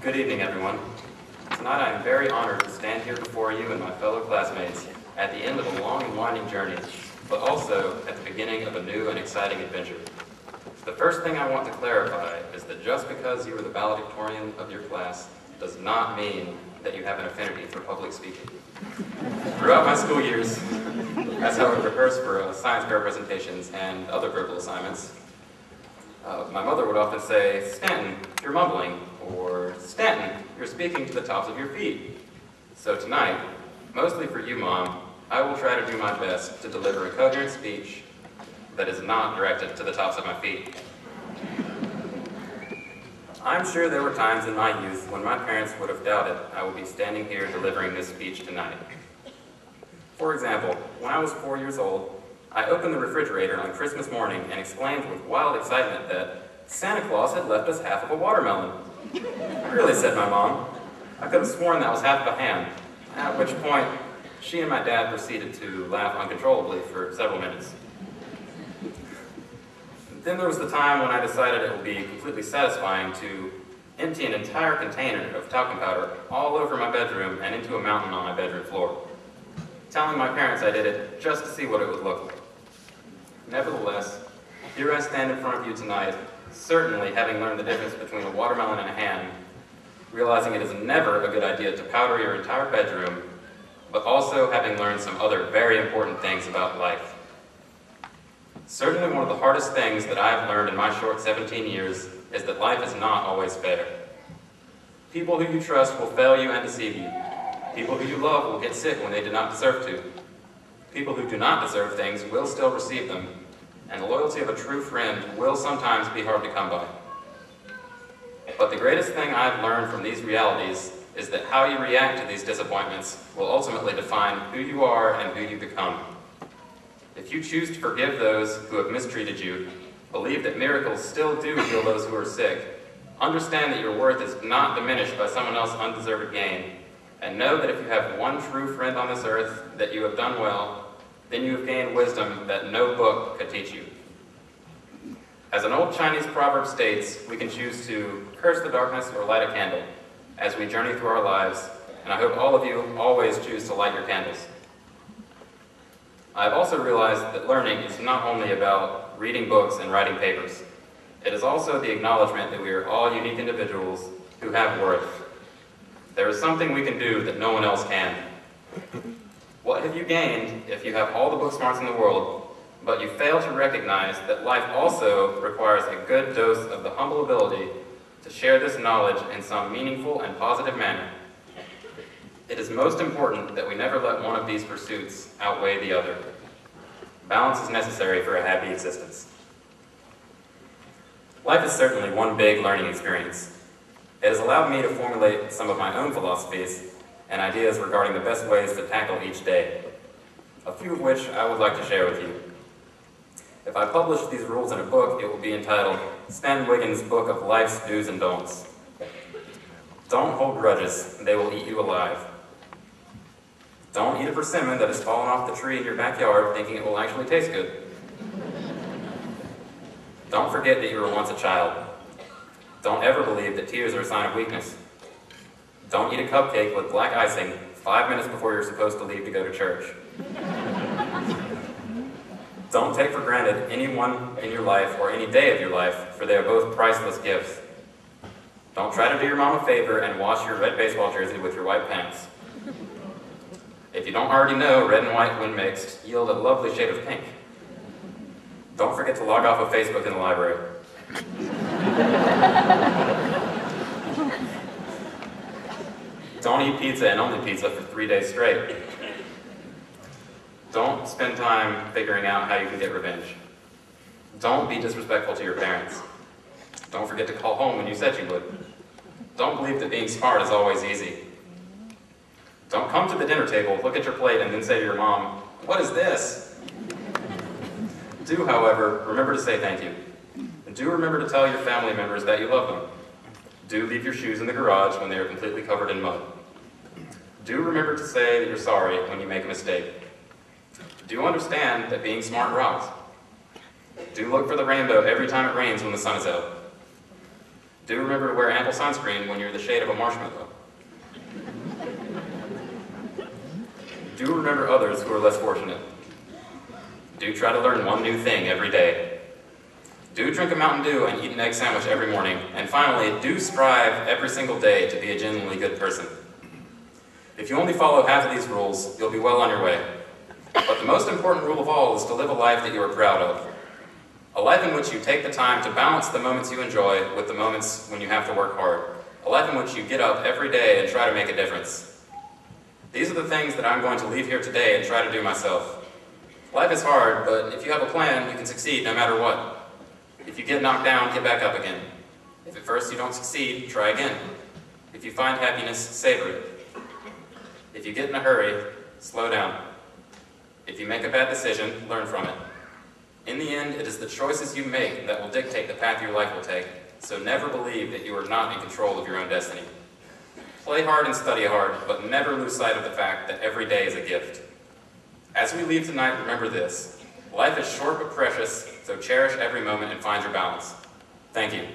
Good evening, everyone. Tonight I am very honored to stand here before you and my fellow classmates at the end of a long and winding journey, but also at the beginning of a new and exciting adventure. The first thing I want to clarify is that just because you are the valedictorian of your class does not mean that you have an affinity for public speaking. Throughout my school years, as I would rehearse for science fair presentations and other verbal assignments, my mother would often say, "Stanton, you're mumbling," or "Stanton, you're speaking to the tops of your feet." So tonight, mostly for you, Mom, I will try to do my best to deliver a coherent speech that is not directed to the tops of my feet. I'm sure there were times in my youth when my parents would have doubted I would be standing here delivering this speech tonight. For example, when I was 4 years old, I opened the refrigerator on Christmas morning and exclaimed with wild excitement that Santa Claus had left us half of a watermelon. "Really," said my mom. I could have sworn that was half of a ham, at which point she and my dad proceeded to laugh uncontrollably for several minutes. Then there was the time when I decided it would be completely satisfying to empty an entire container of talcum powder all over my bedroom and into a mountain on my bedroom floor, telling my parents I did it just to see what it would look like. Nevertheless, here I stand in front of you tonight, certainly having learned the difference between a watermelon and a ham, realizing it is never a good idea to powder your entire bedroom, but also having learned some other very important things about life. Certainly one of the hardest things that I have learned in my short 17 years is that life is not always fair. People who you trust will fail you and deceive you. People who you love will get sick when they do not deserve to. People who do not deserve things will still receive them, and the loyalty of a true friend will sometimes be hard to come by. But the greatest thing I've learned from these realities is that how you react to these disappointments will ultimately define who you are and who you become. If you choose to forgive those who have mistreated you, believe that miracles still do heal those who are sick, understand that your worth is not diminished by someone else's undeserved gain, and know that if you have one true friend on this earth that you have done well, then you have gained wisdom that no book could teach you. As an old Chinese proverb states, we can choose to curse the darkness or light a candle as we journey through our lives, and I hope all of you always choose to light your candles. I've also realized that learning is not only about reading books and writing papers. It is also the acknowledgement that we are all unique individuals who have worth. There is something we can do that no one else can. What have you gained if you have all the book smarts in the world, but you fail to recognize that life also requires a good dose of the humble ability to share this knowledge in some meaningful and positive manner? It is most important that we never let one of these pursuits outweigh the other. Balance is necessary for a happy existence. Life is certainly one big learning experience. It has allowed me to formulate some of my own philosophies and ideas regarding the best ways to tackle each day, a few of which I would like to share with you. If I publish these rules in a book, it will be entitled Stan Wiggins' Book of Life's Do's and Don'ts. Don't hold grudges, they will eat you alive. Don't eat a persimmon that has fallen off the tree in your backyard thinking it will actually taste good. Don't forget that you were once a child. Don't ever believe that tears are a sign of weakness. Don't eat a cupcake with black icing 5 minutes before you're supposed to leave to go to church. Don't take for granted anyone in your life or any day of your life, for they are both priceless gifts. Don't try to do your mom a favor and wash your red baseball jersey with your white pants. If you don't already know, red and white, when mixed, yield a lovely shade of pink. Don't forget to log off of Facebook in the library. Don't eat pizza and only pizza for 3 days straight. Don't spend time figuring out how you can get revenge. Don't be disrespectful to your parents. Don't forget to call home when you said you would. Don't believe that being smart is always easy. Don't come to the dinner table, look at your plate, and then say to your mom, "What is this?" Do, however, remember to say thank you. And do remember to tell your family members that you love them. Do leave your shoes in the garage when they are completely covered in mud. Do remember to say that you're sorry when you make a mistake. Do understand that being smart rocks. Do look for the rainbow every time it rains when the sun is out. Do remember to wear ample sunscreen when you're the shade of a marshmallow. Do remember others who are less fortunate. Do try to learn one new thing every day. Do drink a Mountain Dew and eat an egg sandwich every morning. And finally, do strive every single day to be a genuinely good person. If you only follow half of these rules, you'll be well on your way. But the most important rule of all is to live a life that you are proud of. A life in which you take the time to balance the moments you enjoy with the moments when you have to work hard. A life in which you get up every day and try to make a difference. These are the things that I'm going to leave here today and try to do myself. Life is hard, but if you have a plan, you can succeed no matter what. If you get knocked down, get back up again. If at first you don't succeed, try again. If you find happiness, savor it. If you get in a hurry, slow down. If you make a bad decision, learn from it. In the end, it is the choices you make that will dictate the path your life will take, so never believe that you are not in control of your own destiny. Play hard and study hard, but never lose sight of the fact that every day is a gift. As we leave tonight, remember this. Life is short but precious, so cherish every moment and find your balance. Thank you.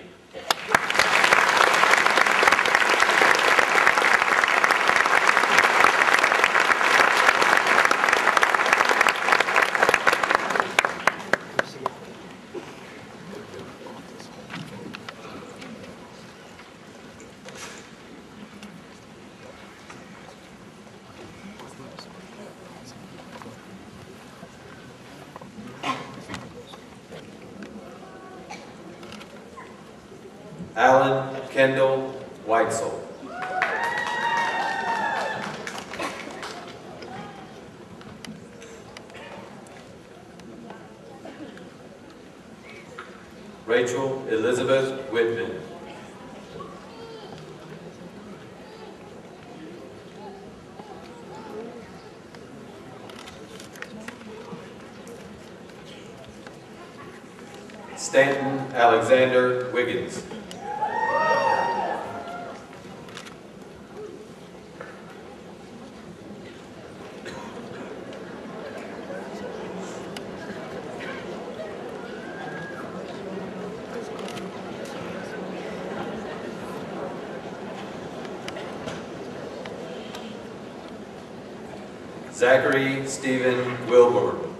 Alan Kendall Weitzel. Rachel Elizabeth Whitman. Stanton Alexander Wiggins. Zachary Stephen Wilbur.